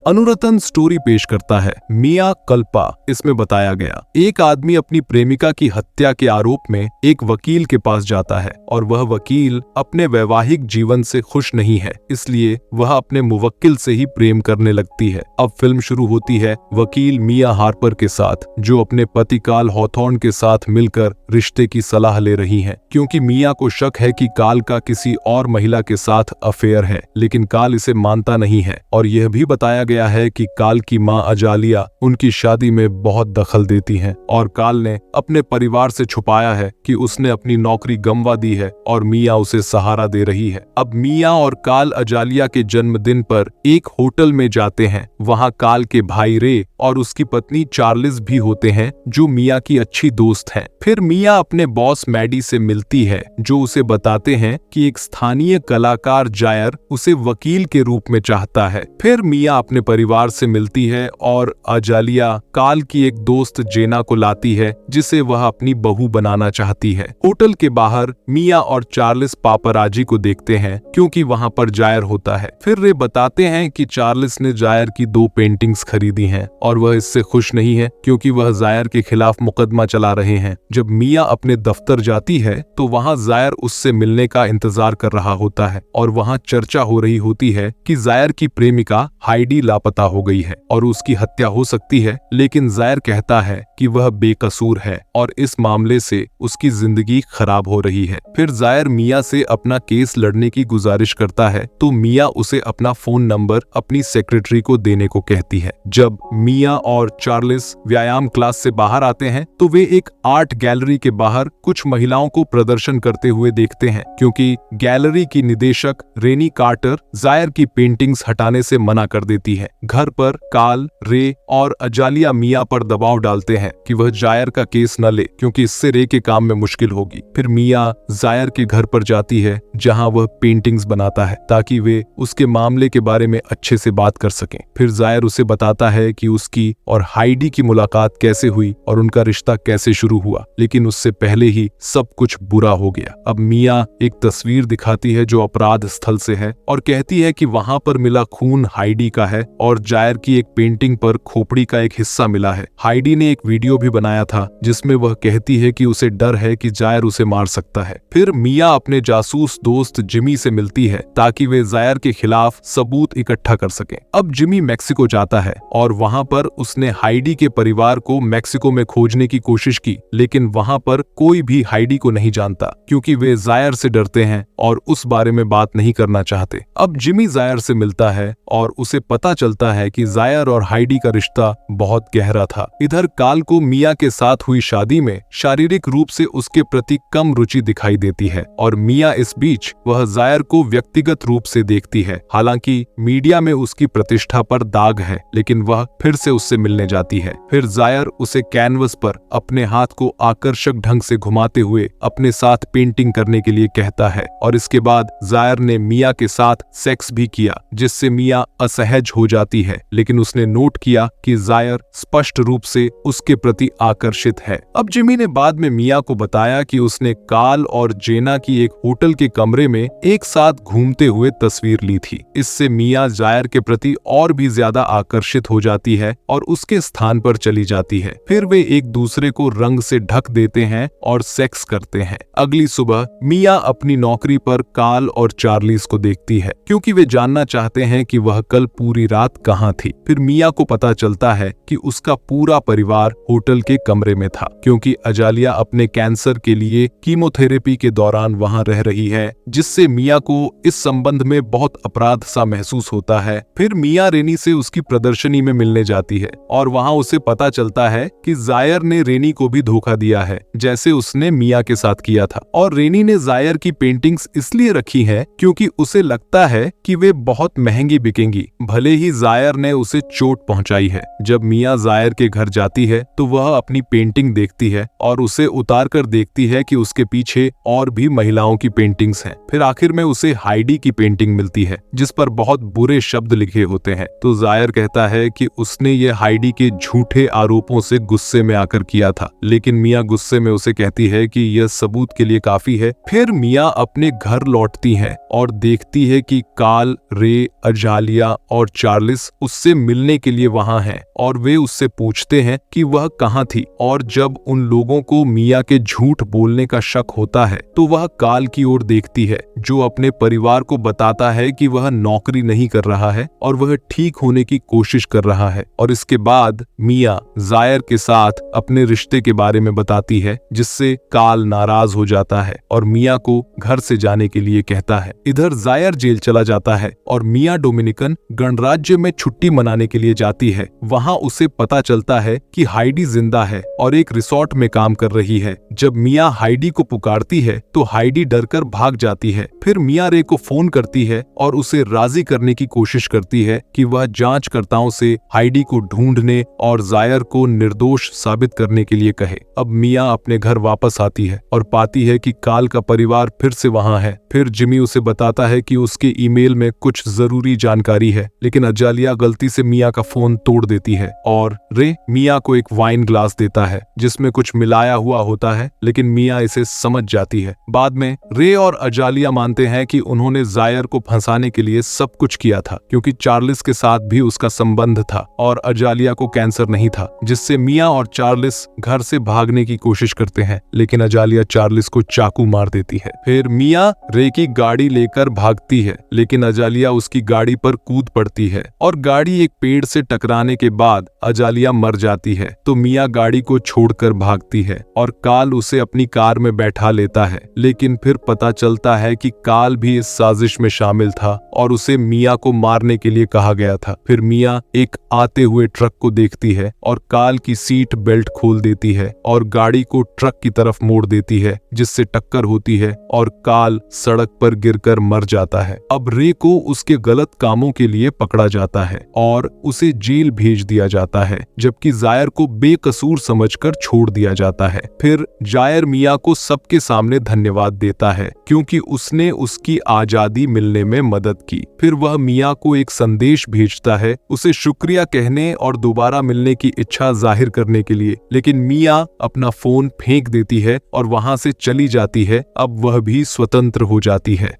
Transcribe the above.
अनुरतन story पेश करता है मिया कल्पा। इसमें बताया गया, एक आदमी अपनी प्रेमिका की हत्या के आरोप में एक वकील के पास जाता है और वह वकील अपने वैवाहिक जीवन से खुश नहीं है, इसलिए वह अपने मुवक्किल से ही प्रेम करने लगती है। अब फिल्म शुरू होती है वकील मिया हार्पर के साथ, जो अपने पति काल हॉथॉर्न के साथ मिलकर रिश्ते की सलाह ले रही हैं, क्योंकि मिया को शक है कि काल का किसी और महिला के साथ अफेयर है, लेकिन काल इसे मानता नहीं है। और यह भी बताया गया है कि काल की मां अजालिया उनकी शादी में बहुत दखल देती हैं और काल ने अपने परिवार से छुपाया है कि उसने अपनी नौकरी गंवा दी है और मिया उसे सहारा दे रही है। अब मिया और काल अजालिया के जन्मदिन पर एक होटल में जाते हैं। वहां काल के भाई रे और उसकी पत्नी चार्लिस भी होते हैं, जो मिया की अच्छी दोस्त हैं। फिर मिया अपने बॉस मैडी से मिलती है, जो उसे बताते हैं कि एक स्थानीय कलाकार जायर उसे वकील के रूप में चाहता है। फिर मिया अपने परिवार से मिलती है और अजालिया काल की एक दोस्त जेना को लाती है, जिसे वह अपनी बहू बनाना चाहती है। होटल के बाहर मिया और चार्लिस पापराजी को देखते हैं, क्योंकि वहां पर जायर होता है। फिर रे बताते हैं कि चार्लिस ने जायर की 2 पेंटिंग्स खरीदी हैं और वह इससे खुश नहीं है, क्योंकि वह जायर के खिलाफ मुकदमा चला रहे हैं। जब मिया अपने दफ्तर जाती है तो वहां जायर उससे मिलने का इंतजार कर रहा होता है और वहां चर्चा हो रही होती है कि जायर की प्रेमिका हाइडी लापता हो गई है और उसकी हत्या हो सकती है, लेकिन जायर कहता है कि वह बेकसूर है और इस मामले से उसकी जिंदगी खराब हो रही है। फिर जायर मिया से अपना केस लड़ने की गुजारिश करता है, तो मिया उसे अपना फोन नंबर अपनी सेक्रेटरी को देने को कहती है। जब मिया और चार्लिस व्यायाम क्लास से बाहर आते हैं तो वे एक आर्ट गैलरी के बाहर कुछ महिलाओं को प्रदर्शन करते हुए देखते हैं, क्योंकि गैलरी की निदेशक रेनी कार्टर जायर की पेंटिंग्स हटाने से मना कर देती है। घर पर काल, रे और अजालिया मिया पर दबाव डालते हैं कि वह जायर का केस न ले, क्योंकि इससे रे के काम में मुश्किल होगी। फिर मिया जायर के घर पर जाती है, जहां वह पेंटिंग्स बनाता है ताकि वे उसके मामले के बारे में अच्छे से बात कर सकें। फिर जायर उसे बताता है कि उसकी और हाइडी की मुलाकात कैसे हुई और उनका रिश्ता कैसे शुरू हुआ, लेकिन उससे पहले ही सब कुछ बुरा हो गया। अब मिया एक तस्वीर दिखाती है जो अपराध स्थल से है और कहती है कि वहां पर मिला खून हाइडी का है और जायर की एक पेंटिंग पर खोपड़ी का एक हिस्सा मिला है। हाइडी ने एक वीडियो भी बनाया था जिसमें वह कहती है कि उसे डर है कि जायर उसे मार सकता है। फिर मिया अपने जासूस दोस्त जिमी से मिलती है ताकि वे जायर के खिलाफ सबूत इकट्ठा कर सकें। अब जिमी मैक्सिको जाता है और वहां पर उसने हाइडी के परिवार को मैक्सिको में खोजने की कोशिश की, लेकिन वहां पर कोई भी हाइडी को नहीं जानता, क्योंकि वे जायर से डरते हैं और उस बारे में बात नहीं करना चाहते। अब जिमी जायर से मिलता है और उसे पता चलता है कि जायर और हाइडी का रिश्ता बहुत गहरा था। इधर काल को मिया के साथ हुई शादी में शारीरिक रूप से उसके प्रति कम रुचि दिखाई देती है और मिया इस बीच वह जायर को व्यक्तिगत रूप से देखती है। हालांकि मीडिया में उसकी प्रतिष्ठा पर दाग है, लेकिन वह फिर से उससे मिलने जाती है। फिर जायर उसे कैनवस पर अपने हाथ को आकर्षक ढंग से घुमाते हुए अपने साथ पेंटिंग करने के लिए कहता है और इसके बाद जायर ने मिया के साथ सेक्स भी किया, जिससे मिया असहज हो जाती है, लेकिन उसने नोट किया कि जायर स्पष्ट रूप से उसके प्रति आकर्षित है। अब जिमी ने बाद में मिया को बताया कि उसने काल और जेना की एक होटल के कमरे में एक साथ घूमते हुए तस्वीर ली थी। इससे मिया जायर के प्रति और भी ज्यादा आकर्षित हो जाती है और उसके स्थान पर चली जाती है। फिर वे एक दूसरे को रंग से ढक देते हैं और सेक्स करते हैं। अगली सुबह मिया अपनी नौकरी पर काल और चार्लिस को देखती है, क्योंकि वे जानना चाहते हैं कि वह कल पूरी रात कहाँ थी। फिर मिया को पता चलता है कि उसका पूरा परिवार होटल के कमरे में था, क्योंकि अजालिया अपने कैंसर के लिए कीमोथेरेपी के दौरान वहां रह रही है, जिससे मिया को इस संबंध में बहुत अपराध सा महसूस होता है। फिर मिया रेनी से उसकी प्रदर्शनी में मिलने जाती है और वहां उसे पता चलता है कि जायर ने रेनी को भी धोखा दिया है, जैसे उसने मिया के साथ किया था। और रेनी ने जायर की पेंटिंग्स इसलिए रखी है क्योंकि उसे लगता है कि वे बहुत महंगी बिकेंगी, भले ही जायर ने उसे चोट पहुंचाई है। जब मिया जायर के घर जाती है तो वह अपनी पेंटिंग देखती है और उसे उतार कर देखती है कि उसके पीछे और भी महिलाओं की पेंटिंग्स हैं। फिर आखिर में उसे हाइडी की पेंटिंग मिलती है जिस पर बहुत बुरे शब्द लिखे होते हैं। तो जायर कहता है कि उसने ये हाइडी के झूठे आरोपों से गुस्से में आकर किया था, लेकिन मिया गुस्से में उसे कहती है कि यह सबूत के लिए काफी है। फिर मिया अपने घर लौटती है और देखती है कि काल, रे, अजालिया और चार्ल्स उससे मिलने के लिए वहां है और वे उससे पूछते हैं कि वह कहाँ थी। और जब उन लोगों को मिया के झूठ बोलने का शक होता है तो वह काल की ओर देखती है, जो अपने परिवार को बताता है कि वह नौकरी नहीं कर रहा है और वह ठीक होने की कोशिश कर रहा है। और इसके बाद मिया जायर के साथ अपने रिश्ते के बारे में बताती है, जिससे काल नाराज हो जाता है और मिया को घर से जाने के लिए कहता है। इधर जायर जेल चला जाता है और मिया डोमिनिकन गणराज्य में छुट्टी मनाने के लिए जाती है। वहां उसे पता चलता है कि हाइडी जिंदा है और एक रिसोर्ट में काम कर रही है। जब मिया हाइडी को पुकारती है तो हाइडी डरकर भाग जाती है। फिर मिया रे को फोन करती है और उसे राजी करने की कोशिश करती है कि वह जांचकर्ताओं से हाइडी को ढूंढने और जायर को निर्दोष साबित करने के लिए कहे। अब मिया अपने घर वापस आती है और पाती है कि काल का परिवार फिर से वहां है। फिर जिमी उसे बताता है कि उसके ईमेल में कुछ जरूरी जानकारी है, लेकिन अजालिया गलती से मिया का फोन तोड़ देती है और रे मिया को एक वाइन ग्लास देता है जिसमें कुछ मिलाया हुआ होता है, लेकिन मिया इसे समझ जाती है। बाद में रे और अजालिया मानते हैं कि उन्होंने जायर को फंसाने के लिए सब कुछ किया था, क्योंकि चार्ल्स के साथ भी उसका संबंध था और अजालिया को कैंसर नहीं था, जिससे मिया और चार्ल्स घर से भागने की कोशिश करते हैं, लेकिन अजालिया चार्ल्स को चाकू मार देती है। फिर मिया रे की गाड़ी लेकर भागती है, लेकिन अजालिया उसकी गाड़ी पर कूद पड़ती है और गाड़ी एक पेड़ से टकराने के बाद अजालिया मर जाती है। तो मिया गाड़ी को छोड़कर भागती है और काल उसे अपनी कार में बैठा लेता है, लेकिन फिर पता चलता है कि काल भी इस साजिश में शामिल था और उसे मिया को मारने के लिए कहा गया था। फिर मिया एक आते हुए ट्रक को देखती है और काल की सीट बेल्ट खोल देती है और गाड़ी को ट्रक की तरफ मोड़ देती है, जिससे टक्कर होती है और काल सड़क पर गिरकर मर जाता है। अब रे को उसके गलत कामों के लिए पकड़ा जाता है और उसे जेल भेज दिया जाता है, जबकि जायर को बेकसूर समझकर छोड़ दिया जाता है। फिर जायर मिया को सबके सामने धन्यवाद देता है क्योंकि उसने उसकी आजादी मिलने में मदद की। फिर वह मिया को एक संदेश भेजता है, उसे शुक्रिया कहने और दोबारा मिलने की इच्छा जाहिर करने के लिए, लेकिन मिया अपना फोन फेंक देती है और वहां से चली जाती है। अब वह भी स्वतंत्र हो जाती है।